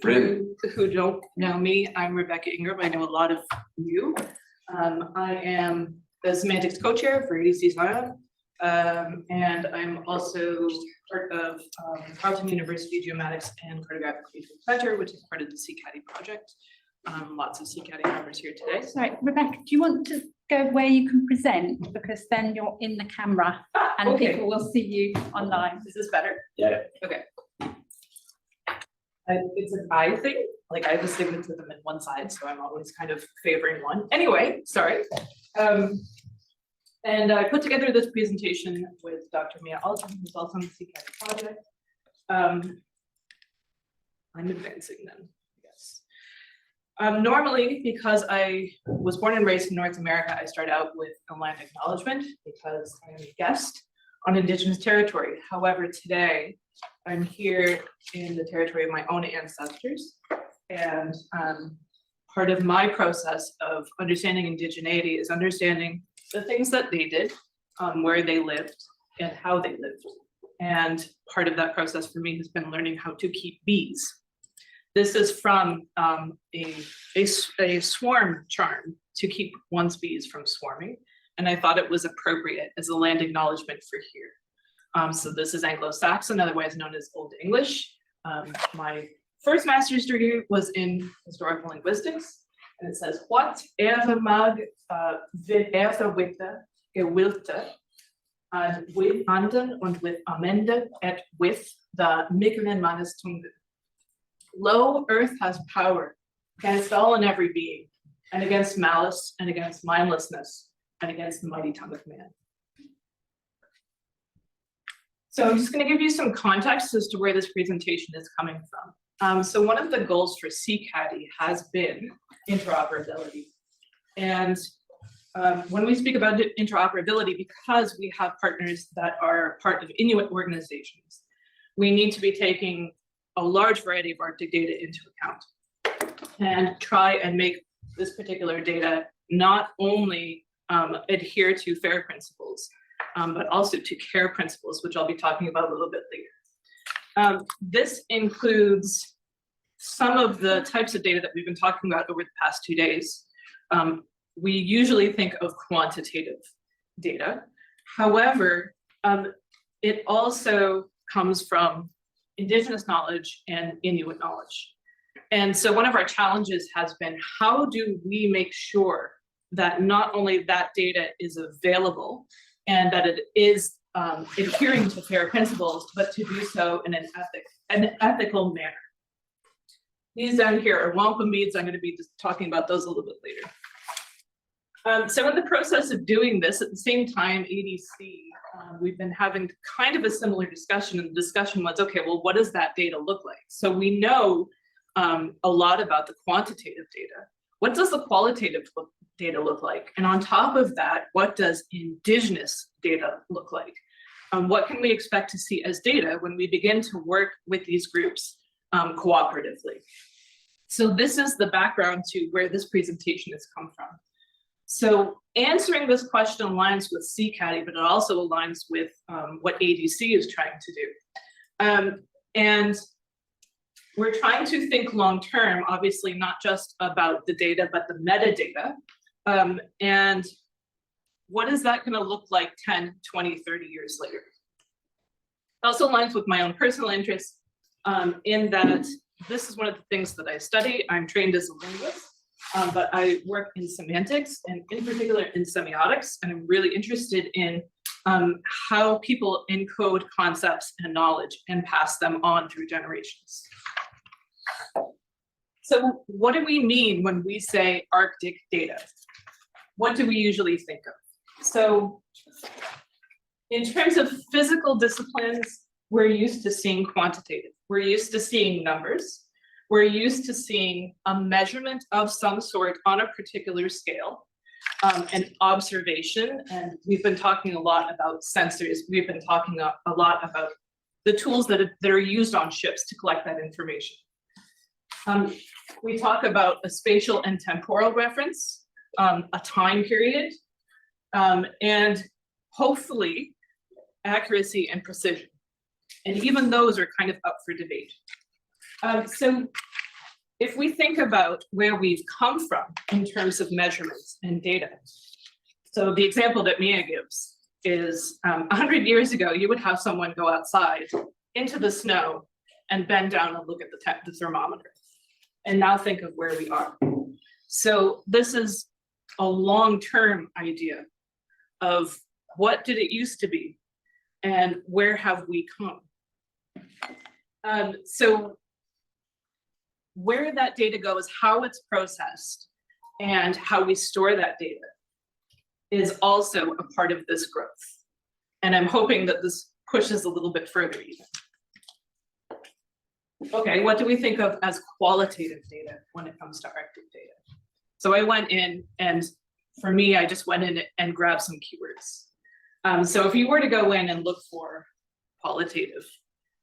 For you who don't know me, I'm Rebekah Ingram. I know a lot of you. I am the Semantics co-chair for ADC-IARPC, and I'm also part of Carleton University Geomatics and Cartographic Center, which is part of the CCADI project. Lots of CCADI members here today. Sorry, Rebekah, do you want to go where you can present? Because then you're in the camera and okay. People will see you online. Is this better? Yeah. Okay. It's an eye thing. Like I have astigmatism in one side, so I'm always kind of favoring one. Anyway, sorry. And I put together this presentation with Dr. Mia Alton, who's also on the CCADI project. I'm advancing then, I guess. Normally, because I was born and raised in North America, I start out with a land acknowledgement because I'm a guest on Indigenous territory. However, today I'm here in the territory of my own ancestors, and part of my process of understanding indigeneity is understanding the things that they did, where they lived, and how they lived. And part of that process for me has been learning how to keep bees. This is from a swarm charm to keep one's bees from swarming. And I thought it was appropriate as a land acknowledgement for here. So this is Anglo-Saxon, otherwise known as Old English. My first master's degree was in historical linguistics, and it says, what mag vid witte gewilte with anden und with amende et with the mikkelen mannes tunge. Lo, earth has power against all and every being, and against malice, and against mindlessness, and against the mighty tongue of man. So I'm just going to give you some context as to where this presentation is coming from. So one of the goals for CCADI has been interoperability. And when we speak about interoperability, because we have partners that are part of Inuit organizations, we need to be taking a large variety of Arctic data into account and try and make this particular data not only adhere to FAIR principles, but also to CARE principles, which I'll be talking about a little bit later. This includes some of the types of data that we've been talking about over the past 2 days. We usually think of quantitative data. However, it also comes from Indigenous knowledge and Inuit knowledge. And so one of our challenges has been, how do we make sure that not only that data is available and that it is adhering to FAIR principles, but to do so in an ethical manner. These down here are wampum beads. I'm going to be just talking about those a little bit later. So in the process of doing this, at the same time, ADC, we've been having kind of a similar discussion, and the discussion was, okay, well, what does that data look like? So we know a lot about the quantitative data. What does the qualitative data look like? And on top of that, what does Indigenous data look like? What can we expect to see as data when we begin to work with these groups cooperatively? So this is the background to where this presentation has come from. So answering this question aligns with CCADI, but it also aligns with what ADC is trying to do. And we're trying to think long-term, obviously not just about the data, but the metadata. And what is that going to look like 10, 20, 30 years later? It also aligns with my own personal interests in that this is one of the things that I study. I'm trained as a linguist, but I work in semantics and in particular in semiotics. And I'm really interested in how people encode concepts and knowledge and pass them on through generations. So what do we mean when we say Arctic data? What do we usually think of? So in terms of physical disciplines, we're used to seeing quantitative. We're used to seeing numbers. We're used to seeing a measurement of some sort on a particular scale, an observation. And we've been talking a lot about sensors. We've been talking a lot about the tools that are used on ships to collect that information. We talk about a spatial and temporal reference, a time period, and hopefully accuracy and precision. And even those are kind of up for debate. So if we think about where we've come from in terms of measurements and data, so the example that Mia gives is 100 years ago, you would have someone go outside into the snow and bend down and look at the thermometer. And now think of where we are. So this is a long-term idea of what did it used to be and where have we come? So where that data goes, how it's processed, and how we store that data is also a part of this growth. And I'm hoping that this pushes a little bit further even. Okay, what do we think of as qualitative data when it comes to Arctic data? So I went in, and for me, I just went in and grabbed some keywords. So if you were to go in and look for qualitative,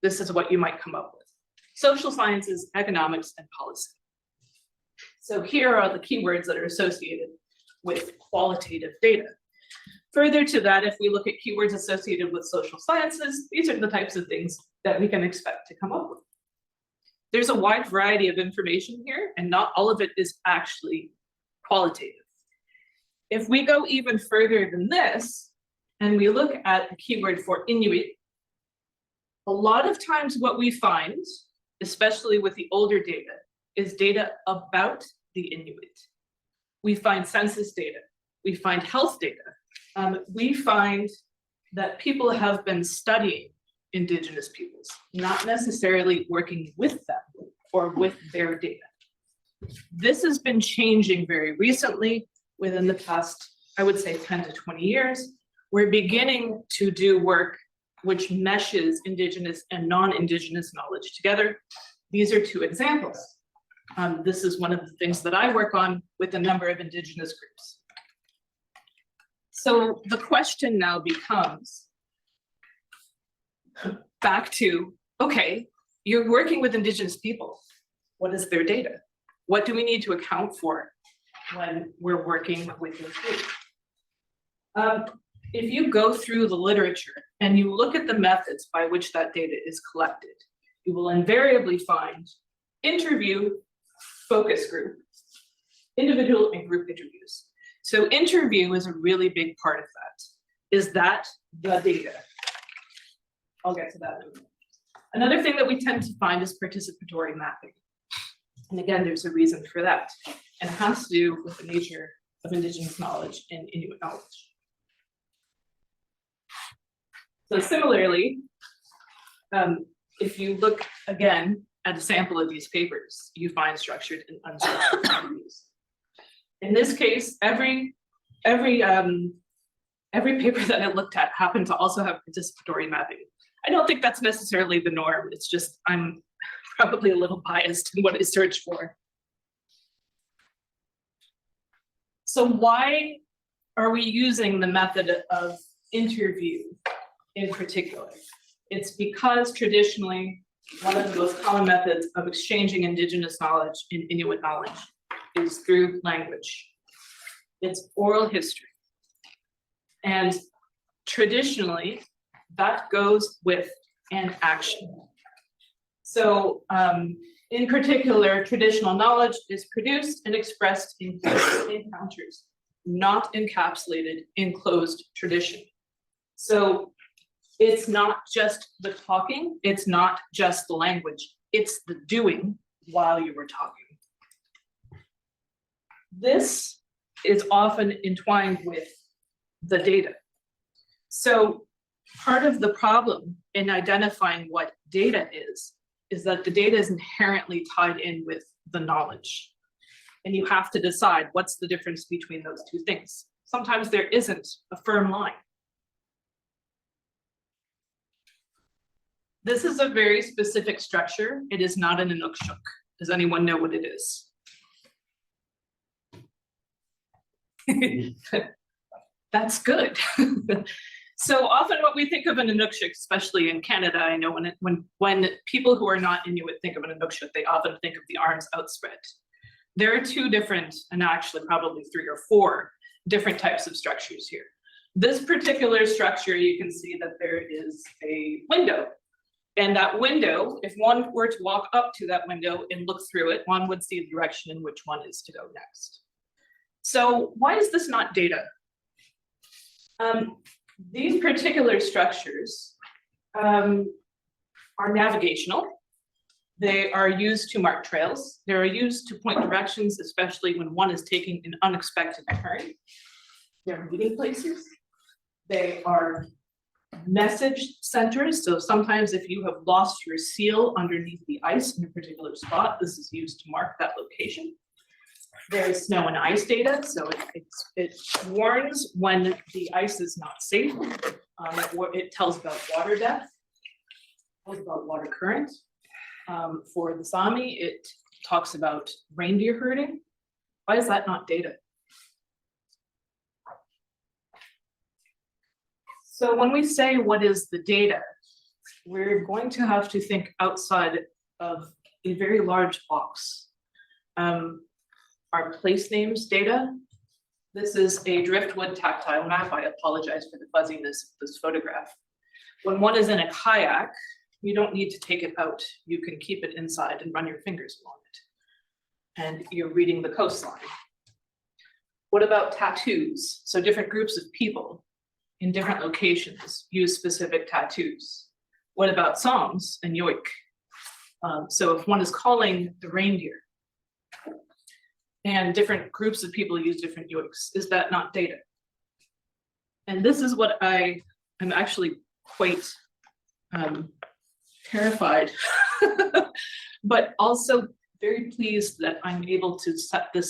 this is what you might come up with: social sciences, economics, and policy. So here are the keywords that are associated with qualitative data. Further to that, if we look at keywords associated with social sciences, these are the types of things that we can expect to come up with. There's a wide variety of information here, and not all of it is actually qualitative. If we go even further than this, and we look at the keyword for Inuit, a lot of times what we find, especially with the older data, is data about the Inuit. We find census data, we find health data, we find that people have been studying Indigenous peoples, not necessarily working with them or with their data. This has been changing very recently within the past, I would say 10 to 20 years. We're beginning to do work which meshes Indigenous and non-Indigenous knowledge together. These are two examples. This is one of the things that I work on with a number of Indigenous groups. So the question now becomes back to, okay, you're working with Indigenous people. What is their data? What do we need to account for when we're working with this group? If you go through the literature and you look at the methods by which that data is collected, you will invariably find interview, focus group, individual and group interviews. So interview is a really big part of that. Is that the data? I'll get to that in a minute. Another thing that we tend to find is participatory mapping. And again, there's a reason for that. And it has to do with the nature of Indigenous knowledge and Inuit knowledge. So similarly, if you look again at a sample of these papers, you find structured and unstructured interviews. In this case, every paper that I looked at happened to also have participatory mapping. I don't think that's necessarily the norm. It's just I'm probably a little biased in what I search for. So why are we using the method of interview in particular? It's because traditionally, one of the most common methods of exchanging Indigenous knowledge and Inuit knowledge is through language. It's oral history. And traditionally, that goes with an action. So in particular, traditional knowledge is produced and expressed in encounters, not encapsulated in closed tradition. So it's not just the talking, it's not just the language, it's the doing while you were talking. This is often entwined with the data. So part of the problem in identifying what data is that the data is inherently tied in with the knowledge. And you have to decide what's the difference between those two things. Sometimes there isn't a firm line. This is a very specific structure. It is not an Inukshuk. Does anyone know what it is? That's good. So often what we think of an Inukshuk, especially in Canada, I know when people who are not Inuit think of an Inukshuk, they often think of the arms outspread. There are two different, and actually probably 3 or 4 different types of structures here. This particular structure, you can see that there is a window. And that window, if one were to walk up to that window and look through it, one would see the direction in which one is to go next. So why is this not data? These particular structures are navigational. They are used to mark trails. They are used to point directions, especially when one is taking an unexpected turn. They're meeting places. They are message centers. So sometimes if you have lost your seal underneath the ice in a particular spot, this is used to mark that location. There's snow and ice data, so it warns when the ice is not safe. It tells about water depth, tells about water current. For the Sami, it talks about reindeer herding. Why is that not data? So when we say what is the data, we're going to have to think outside of a very large box. Our place names data. This is a driftwood tactile map. I apologize for the fuzziness of this photograph. When one is in a kayak, you don't need to take it out. You can keep it inside and run your fingers along it. And you're reading the coastline. What about tattoos? So different groups of people in different locations use specific tattoos. What about songs and yoik? So if one is calling the reindeer and different groups of people use different yoiks, is that not data? And this is what I'm actually quite terrified, but also very pleased that I'm able to set the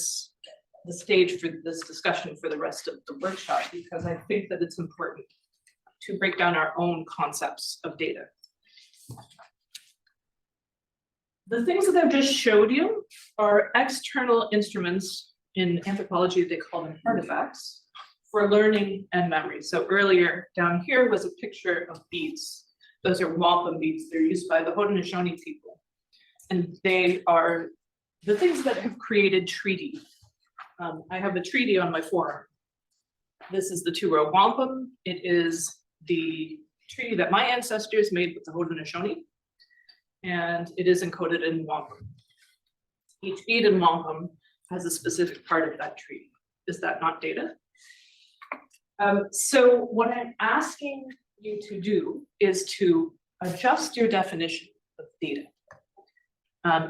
stage for this discussion for the rest of the workshop, because I think that it's important to break down our own concepts of data. The things that I've just showed you are external instruments. In anthropology, they call them artifacts for learning and memory. So earlier down here was a picture of beads. Those are wampum beads. They're used by the Haudenosaunee people. And they are the things that have created treaty. I have a treaty on my forearm. This is the two-row wampum. It is the treaty that my ancestors made with the Haudenosaunee, and it is encoded in wampum. Each bead in wampum has a specific part of that treaty. Is that not data? So what I'm asking you to do is to adjust your definition of data,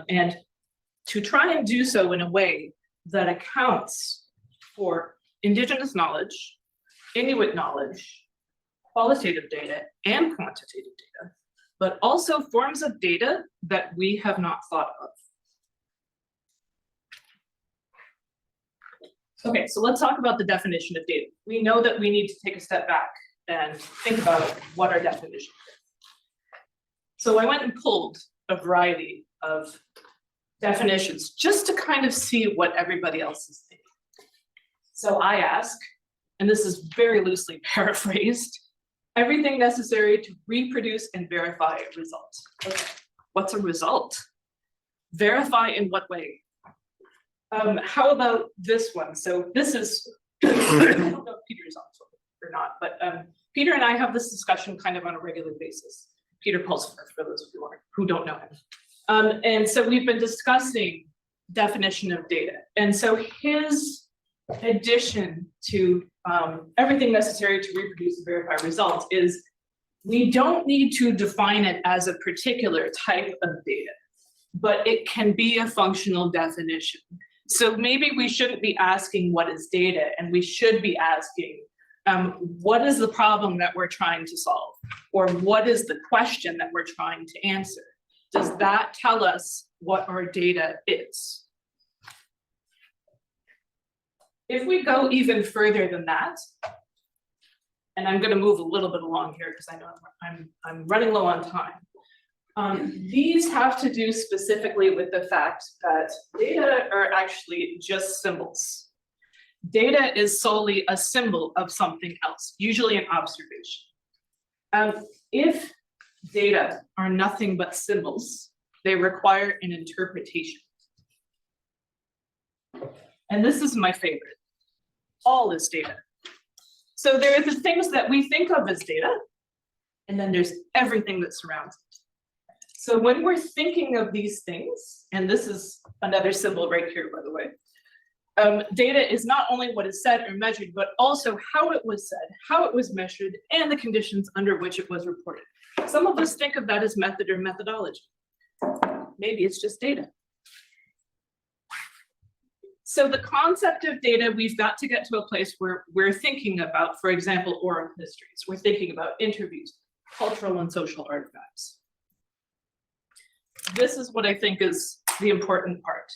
and to try and do so in a way that accounts for Indigenous knowledge, Inuit knowledge, qualitative data, and quantitative data, but also forms of data that we have not thought of. Okay, so let's talk about the definition of data. We know that we need to take a step back and think about what our definition is. So I went and pulled a variety of definitions just to kind of see what everybody else is thinking. So I ask, and this is very loosely paraphrased, everything necessary to reproduce and verify a result. Okay. What's a result? Verify in what way? How about this one? So this is, I don't know if Peter's on or not, but Peter and I have this discussion kind of on a regular basis. Peter Pulsifer, for those of you who don't know him. And so we've been discussing definition of data. And so his addition to everything necessary to reproduce and verify results is we don't need to define it as a particular type of data, but it can be a functional definition. So maybe we shouldn't be asking what is data, and we should be asking what is the problem that we're trying to solve, or what is the question that we're trying to answer? Does that tell us what our data is? If we go even further than that, and I'm going to move a little bit along here because I know I'm running low on time. These have to do specifically with the fact that data are actually just symbols. Data is solely a symbol of something else, usually an observation. If data are nothing but symbols, they require an interpretation. And this is my favorite. All is data. So there are the things that we think of as data, and then there's everything that surrounds it. So when we're thinking of these things, and this is another symbol right here, by the way, data is not only what is said or measured, but also how it was said, how it was measured, and the conditions under which it was reported. Some of us think of that as method or methodology. Maybe it's just data. So the concept of data, we've got to get to a place where we're thinking about, for example, oral histories. We're thinking about interviews, cultural and social artifacts. This is what I think is the important part.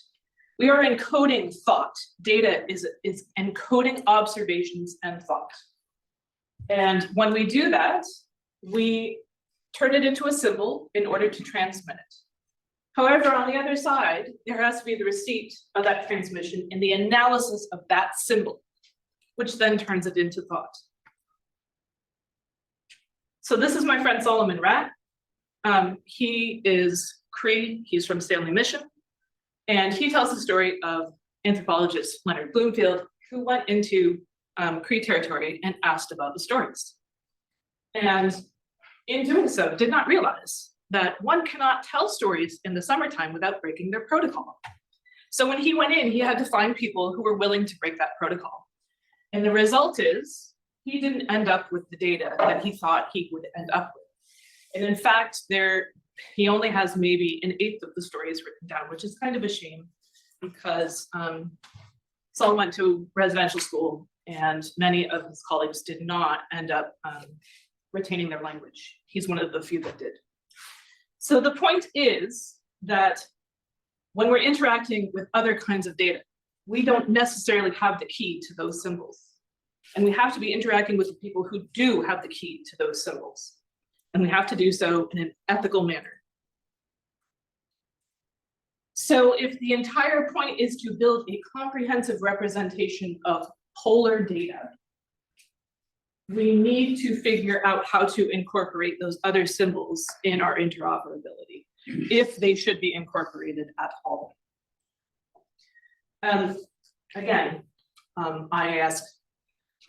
We are encoding thought. Data is encoding observations and thought. And when we do that, we turn it into a symbol in order to transmit it. However, on the other side, there has to be the receipt of that transmission and the analysis of that symbol, which then turns it into thought. So this is my friend Solomon Ratt. He is Cree, he's from Stanley Mission, and he tells the story of anthropologist Leonard Bloomfield, who went into Cree territory and asked about the stories. And in doing so, did not realize that one cannot tell stories in the summertime without breaking their protocol. So when he went in, he had to find people who were willing to break that protocol. And the result is, he didn't end up with the data that he thought he would end up with. And in fact, he only has maybe an eighth of the stories written down, which is kind of a shame, because Saul went to residential school and many of his colleagues did not end up retaining their language. He's one of the few that did. So the point is that when we're interacting with other kinds of data, we don't necessarily have the key to those symbols. And we have to be interacting with the people who do have the key to those symbols. And we have to do so in an ethical manner. So if the entire point is to build a comprehensive representation of polar data, we need to figure out how to incorporate those other symbols in our interoperability, if they should be incorporated at all. Again, I ask,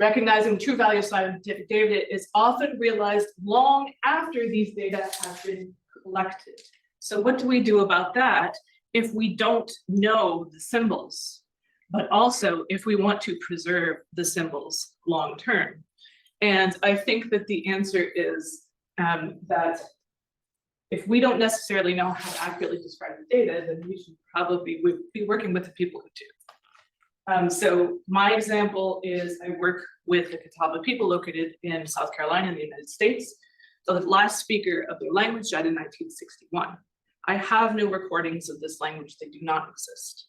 recognizing the true value of scientific data is often realized long after these data have been collected. So what do we do about that if we don't know the symbols, but also if we want to preserve the symbols long term? And I think that the answer is that if we don't necessarily know how to accurately describe the data, then we should probably be working with the people who do. So my example is I work with the Catawba people located in South Carolina in the United States. So the last speaker of their language died in 1961. I have no recordings of this language. They do not exist.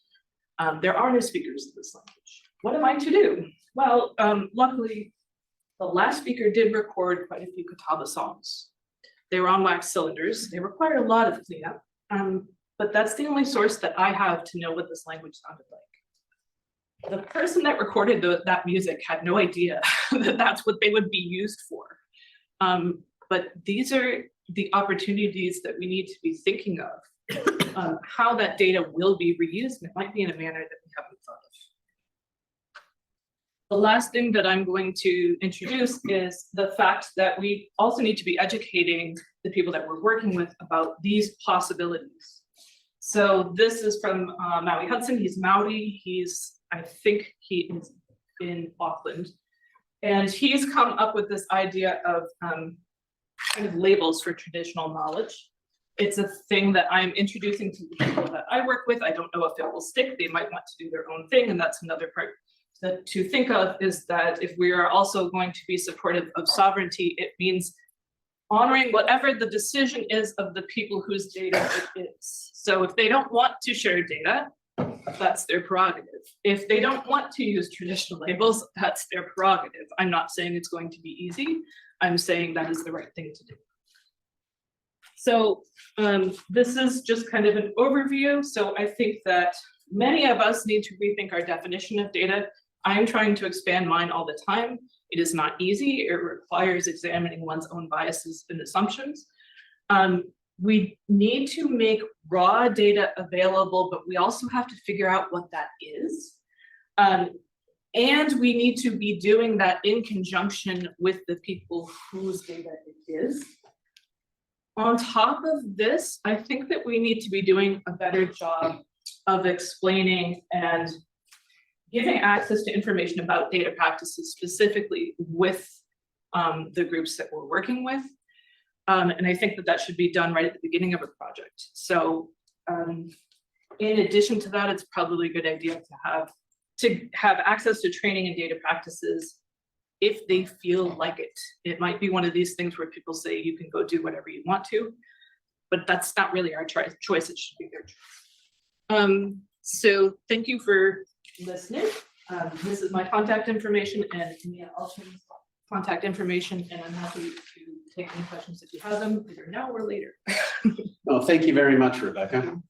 There are no speakers of this language. What am I to do? Well, luckily, the last speaker did record quite a few Catawba songs. They were on wax cylinders. They require a lot of cleanup, but that's the only source that I have to know what this language sounded like. The person that recorded that music had no idea that that's what they would be used for. But these are the opportunities that we need to be thinking of, how that data will be reused, and it might be in a manner that we haven't thought of. The last thing that I'm going to introduce is the fact that we also need to be educating the people that we're working with about these possibilities. So this is from Maui Hudson. He's Maori. I think he is in Auckland. And he's come up with this idea of kind of labels for traditional knowledge. It's a thing that I'm introducing to the people that I work with. I don't know if it will stick. They might want to do their own thing, and that's another part that to think of is that if we are also going to be supportive of sovereignty, it means honoring whatever the decision is of the people whose data it is. So if they don't want to share data, that's their prerogative. If they don't want to use traditional labels, that's their prerogative. I'm not saying it's going to be easy. I'm saying that is the right thing to do. So this is just kind of an overview. So I think that many of us need to rethink our definition of data. I'm trying to expand mine all the time. It is not easy. It requires examining one's own biases and assumptions. We need to make raw data available, but we also have to figure out what that is. And we need to be doing that in conjunction with the people whose data it is. On top of this, I think that we need to be doing a better job of explaining and giving access to information about data practices specifically with the groups that we're working with. And I think that that should be done right at the beginning of a project. So in addition to that, it's probably a good idea to have access to training and data practices if they feel like it. It might be one of these things where people say you can go do whatever you want to, but that's not really our choice, it should be their choice. So thank you for listening. This is my contact information and Mia Alton's contact information, and I'm happy to take any questions if you have them, either now or later. Well, thank you very much, Rebekah.